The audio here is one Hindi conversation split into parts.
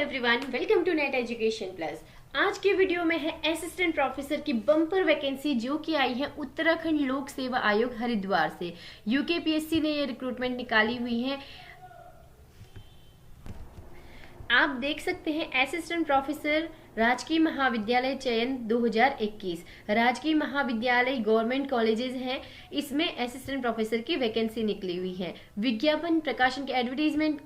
Everyone, welcome to NET Education Plus. आज के वीडियो में है असिस्टेंट प्रोफेसर की बम्पर वैकेंसी जो कि आई है उत्तराखंड लोक सेवा आयोग हरिद्वार से। यूकेपीएससी ने ये रिक्रूटमेंट निकाली हुई है। आप देख सकते हैं असिस्टेंट प्रोफेसर राजकीय महाविद्यालय चयन 2021। राजकीय महाविद्यालय गवर्नमेंट कॉलेजेस हैं, इसमें असिस्टेंट प्रोफेसर की वैकेंसी निकली हुई है। विज्ञापन प्रकाशन के एडवर्टीजमेंट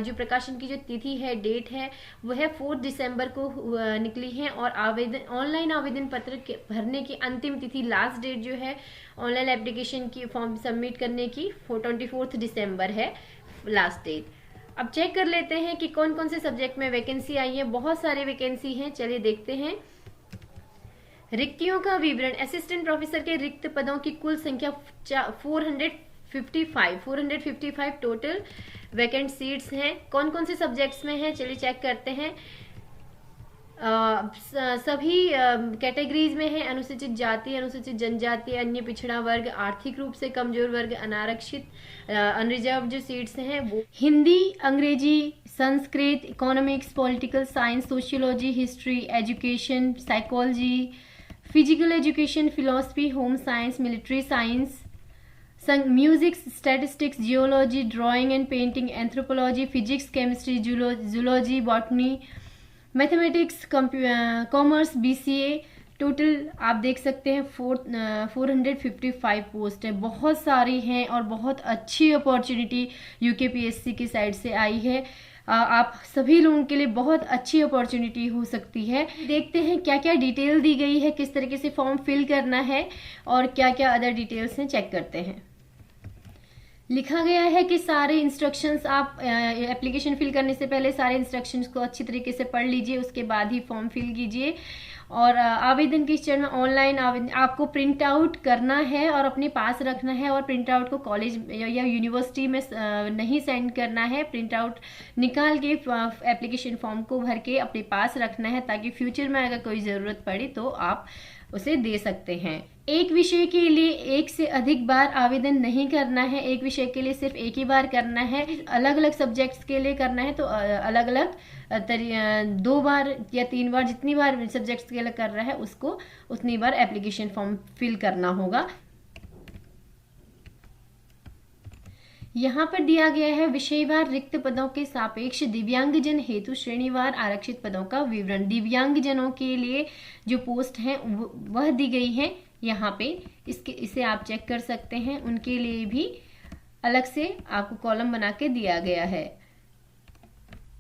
जो प्रकाशन की जो तिथि है, डेट है, वह 4 दिसंबर को निकली है। और ऑनलाइन आवेदन पत्र भरने की अंतिम तिथि, लास्ट डेट जो है ऑनलाइन एप्लीकेशन की फॉर्म सबमिट करने की 24 दिसंबर है लास्ट डेट। अब चेक कर लेते हैं कि कौन कौन से सब्जेक्ट में वैकेंसी आई है। बहुत सारे वैकेंसी हैं, चलिए देखते हैं। रिक्तियों का विवरण। असिस्टेंट प्रोफेसर के रिक्त पदों की कुल संख्या 455 टोटल वैकेंट सीट्स हैं। कौन कौन से सब्जेक्ट्स में हैं, चलिए चेक करते हैं। सभी कैटेगरीज में है। अनुसूचित जाति, अनुसूचित जनजाति, अन्य पिछड़ा वर्ग, आर्थिक रूप से कमजोर वर्ग, अनारक्षित, अनरिजर्व जो सीट्स हैं वो हिंदी, अंग्रेजी, Sanskrit, economics, political science, sociology, history, education, psychology, physical education, philosophy, home science, military science, music, statistics, geology, drawing and painting, anthropology, physics, chemistry, zoology, botany, mathematics, commerce, BCA. Total आप देख सकते हैं 455 पोस्ट है। बहुत सारी हैं और बहुत अच्छी अपॉर्चुनिटी यूकेपीएससी की साइड से आई है। आप सभी लोगों के लिए बहुत अच्छी अपॉर्चुनिटी हो सकती है। देखते हैं क्या क्या डिटेल दी गई है, किस तरीके से फॉर्म फिल करना है और क्या क्या अदर डिटेल्स हैं, चेक करते हैं। लिखा गया है कि सारे इंस्ट्रक्शंस आप एप्लीकेशन फिल करने से पहले सारे इंस्ट्रक्शंस को अच्छी तरीके से पढ़ लीजिए, उसके बाद ही फॉर्म फिल कीजिए। और आवेदन किस चरण में, ऑनलाइन आवेदन आपको प्रिंट आउट करना है और अपने पास रखना है। और प्रिंट आउट को कॉलेज या यूनिवर्सिटी में नहीं सेंड करना है। प्रिंट आउट निकाल के एप्लीकेशन फॉर्म को भर के अपने पास रखना है, ताकि फ्यूचर में अगर कोई ज़रूरत पड़े तो आप उसे दे सकते हैं। एक विषय के लिए एक से अधिक बार आवेदन नहीं करना है। एक विषय के लिए सिर्फ एक ही बार करना है। अलग अलग सब्जेक्ट्स के लिए करना है तो अलग अलग 2 बार या 3 बार, जितनी बार सब्जेक्ट्स के लिए कर रहा है उसको उतनी बार एप्लीकेशन फॉर्म फिल करना होगा। यहाँ पर दिया गया है विषयवार रिक्त पदों के सापेक्ष दिव्यांगजन हेतु श्रेणीवार आरक्षित पदों का विवरण। दिव्यांगजनों के लिए जो पोस्ट हैं वह दी गई है यहाँ पे। इसे आप चेक कर सकते हैं। उनके लिए भी अलग से आपको कॉलम बना के दिया गया है।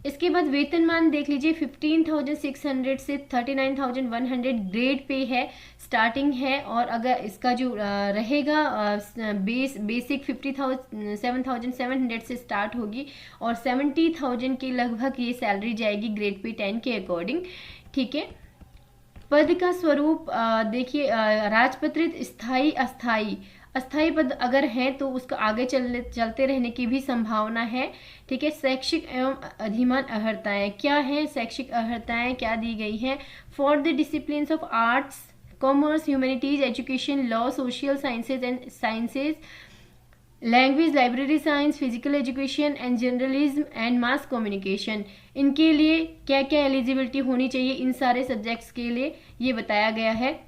इसके बाद वेतनमान देख लीजिए। 15,600 से 39,100 ग्रेड पे है, स्टार्टिंग है। और अगर इसका जो रहेगा बेसिक 57,700 से स्टार्ट होगी और 70,000 के लगभग ये सैलरी जाएगी ग्रेड पे 10 के अकॉर्डिंग। ठीक है। पद का स्वरूप देखिए, राजपत्रित, स्थायी, अस्थायी। अस्थायी पद अगर है तो उसका आगे चलते रहने की भी संभावना है। ठीक है। शैक्षिक एवं अधिमान अर्हताएं क्या है, शैक्षिक अर्हताएं क्या दी गई हैं। For the disciplines of arts, commerce, humanities, education, law, social sciences and sciences, language, library science, physical education and journalism and mass communication. इनके लिए क्या क्या एलिजिबिलिटी होनी चाहिए, इन सारे सब्जेक्ट्स के लिए ये बताया गया है।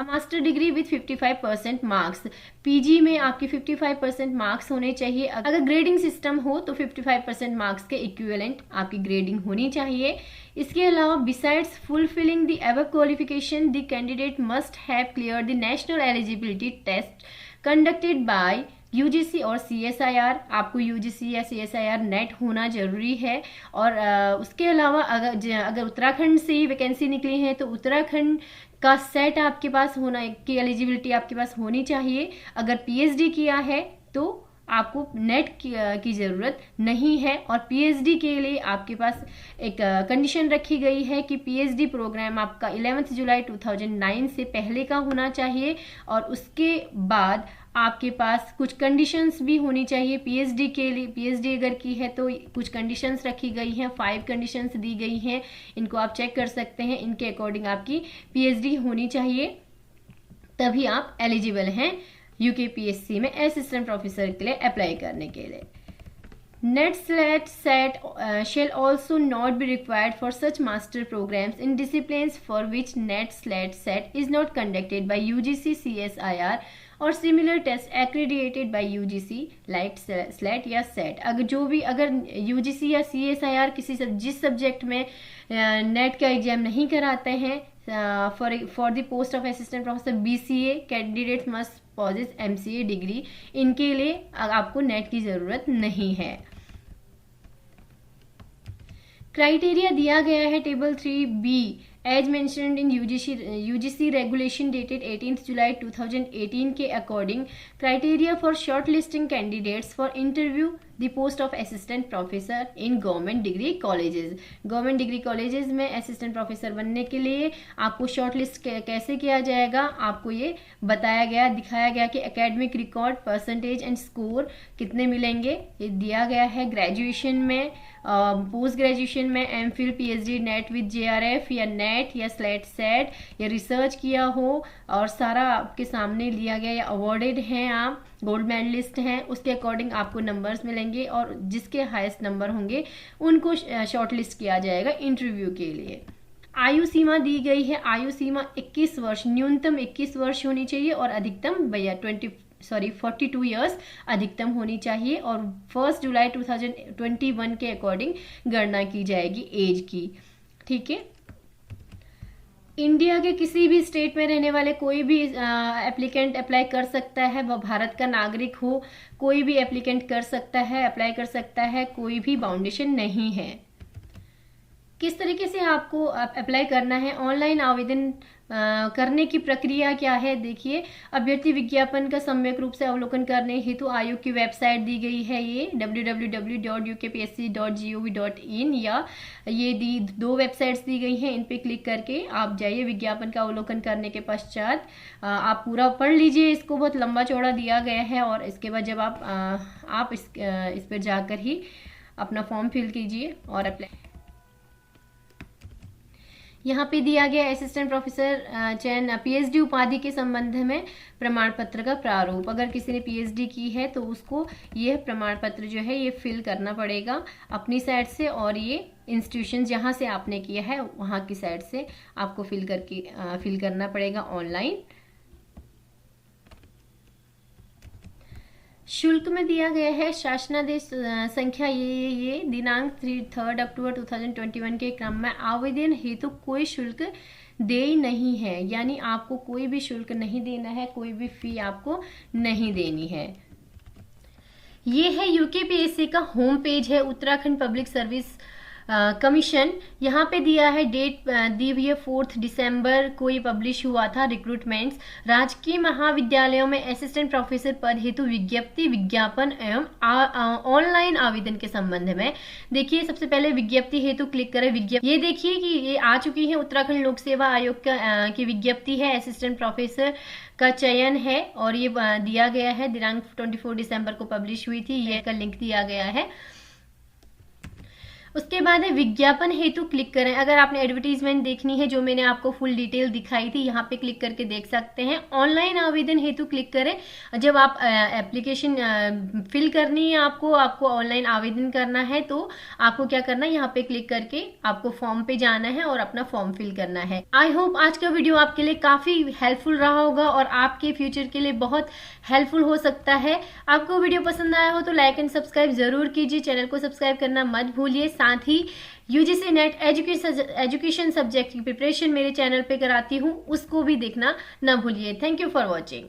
Master degree with 55% marks. PG में आपके 55% मार्क्स होने चाहिए। अगर ग्रेडिंग सिस्टम हो तो 55% मार्क्स के इक्विवेलेंट आपकी ग्रेडिंग होनी चाहिए। इसके अलावा besides fulfilling the above qualification the candidate must have clear the National Eligibility Test conducted by UGC और सीएसआईआर। आपको यूजीसी या सीएसआईआर नेट होना जरूरी है। और उसके अलावा अगर उत्तराखंड से ही वैकेंसी निकली है तो उत्तराखंड का सेट आपके पास होना की एलिजिबिलिटी आपके पास होनी चाहिए। अगर पीएचडी किया है तो आपको नेट की ज़रूरत नहीं है। और पीएचडी के लिए आपके पास एक कंडीशन रखी गई है कि पीएचडी प्रोग्राम आपका 11 जुलाई 2009 से पहले का होना चाहिए। और उसके बाद आपके पास कुछ कंडीशंस भी होनी चाहिए पीएचडी के लिए। पीएचडी अगर की है तो कुछ कंडीशंस रखी गई हैं, 5 कंडीशंस दी गई हैं। इनको आप चेक कर सकते हैं। इनके अकॉर्डिंग आपकी पीएचडी होनी चाहिए, तभी आप एलिजिबल हैं यूकेपीएससी में असिस्टेंट प्रोफेसर के लिए अप्लाई करने के लिए। Net SLAT SAT shall also not be required for such master programs in disciplines for which Net SLAT SAT is not conducted by UGC CSIR और similar test accredited by UGC like SLET या सेट। अगर यूजीसी या सीएसआईआर जिस सब्जेक्ट में नेट का एग्जाम नहीं कराते हैं for the post of assistant professor BCA candidate must possess MCA degree, इनके लिए आपको नेट की जरूरत नहीं है। क्राइटेरिया दिया गया है table 3B as mentioned in UGC regulation dated 18 July 2018 के according criteria for short listing candidates for interview the post of assistant professor in government degree colleges. Government degree colleges में असिस्टेंट प्रोफेसर बनने के लिए आपको शॉर्ट लिस्ट कैसे किया जाएगा, आपको ये बताया गया, दिखाया गया कि academic record, percentage and score कितने मिलेंगे, ये दिया गया है। ग्रेजुएशन में, पोस्ट ग्रेजुएशन में MPhil, PhD, net with JRF या नेट या स्लैट सेट या रिसर्च किया हो और सारा आपके सामने लिया गया या अवॉर्डेड हैं, आप गोल्ड मेडलिस्ट हैं, उसके अकॉर्डिंग आपको नंबर्स मिलेंगे और जिसके हाईएस्ट नंबर होंगे उनको शॉर्टलिस्ट किया जाएगा इंटरव्यू के लिए। आयु सीमा दी गई है, आयु सीमा 21 वर्ष, न्यूनतम 21 वर्ष होनी चाहिए और अधिकतम 42 इयर्स अधिकतम होनी चाहिए और 1 जुलाई 2021 के अकॉर्डिंग गणना की जाएगी एज की। ठीक है, इंडिया के किसी भी स्टेट में रहने वाले कोई भी एप्लीकेंट अप्लाई कर सकता है, वह भारत का नागरिक हो, कोई भी एप्लीकेंट कर सकता है, अप्लाई कर सकता है, कोई भी बाउंडेशन नहीं है। किस तरीके से आपको अप्लाई करना है, ऑनलाइन आवेदन करने की प्रक्रिया क्या है, देखिए अभ्यर्थी विज्ञापन का सम्यक रूप से अवलोकन करने हेतु आयोग की वेबसाइट दी गई है, ये www.ukpsc.gov.in या ये दो वेबसाइट्स दी गई हैं, इन पे क्लिक करके आप जाइए। विज्ञापन का अवलोकन करने के पश्चात आप पूरा पढ़ लीजिए, इसको बहुत लंबा चौड़ा दिया गया है और इसके बाद जब आप इस पर जाकर ही अपना फॉर्म फिल कीजिए और अप्लाई। यहाँ पे दिया गया असिस्टेंट प्रोफेसर चयन पीएचडी उपाधि के संबंध में प्रमाण पत्र का प्रारूप। अगर किसी ने पीएचडी की है तो उसको यह प्रमाण पत्र जो है ये फिल करना पड़ेगा अपनी साइड से और ये इंस्टीट्यूशन जहाँ से आपने किया है वहाँ की साइड से आपको फिल करना पड़ेगा ऑनलाइन। शुल्क में दिया गया है शासनादेश संख्या ये दिनांक 3 अक्टूबर 2021 के क्रम में आवेदन हेतु कोई शुल्क देय नहीं है, यानी आपको कोई भी शुल्क नहीं देना है, कोई भी फी आपको नहीं देनी है। ये है यूकेपीएससी का होम पेज है, उत्तराखंड पब्लिक सर्विस कमीशन। यहाँ पे दिया है डेट दी हुई है 4 दिसंबर को ये पब्लिश हुआ था। रिक्रूटमेंट्स राजकीय महाविद्यालयों में असिस्टेंट प्रोफेसर पद हेतु विज्ञप्ति विज्ञापन एवं ऑनलाइन आवेदन के संबंध में। देखिए सबसे पहले विज्ञप्ति हेतु क्लिक करें। ये देखिए कि ये आ चुकी है, उत्तराखंड लोक सेवा आयोग की विज्ञप्ति है, असिस्टेंट प्रोफेसर का चयन है और ये दिया गया है दिनांक 24 दिसंबर को पब्लिश हुई थी, ये का लिंक दिया गया है। उसके बाद है विज्ञापन हेतु क्लिक करें। अगर आपने एडवर्टीजमेंट देखनी है जो मैंने आपको फुल डिटेल दिखाई थी यहाँ पे क्लिक करके देख सकते हैं। ऑनलाइन आवेदन हेतु क्लिक करें। जब आप एप्लीकेशन फिल करनी है, आपको ऑनलाइन आवेदन करना है तो आपको क्या करना है, यहाँ पे क्लिक करके आपको फॉर्म पे जाना है और अपना फॉर्म फिल करना है। आई होप आज का वीडियो आपके लिए काफी हेल्पफुल रहा होगा और आपके फ्यूचर के लिए बहुत हेल्पफुल हो सकता है। आपको वीडियो पसंद आया हो तो लाइक एंड सब्सक्राइब जरूर कीजिए, चैनल को सब्सक्राइब करना मत भूलिए। साथ ही यूजीसी नेट एजुकेशन सब्जेक्ट की प्रिपरेशन मेरे चैनल पे कराती हूँ, उसको भी देखना ना भूलिए। Thank you for watching.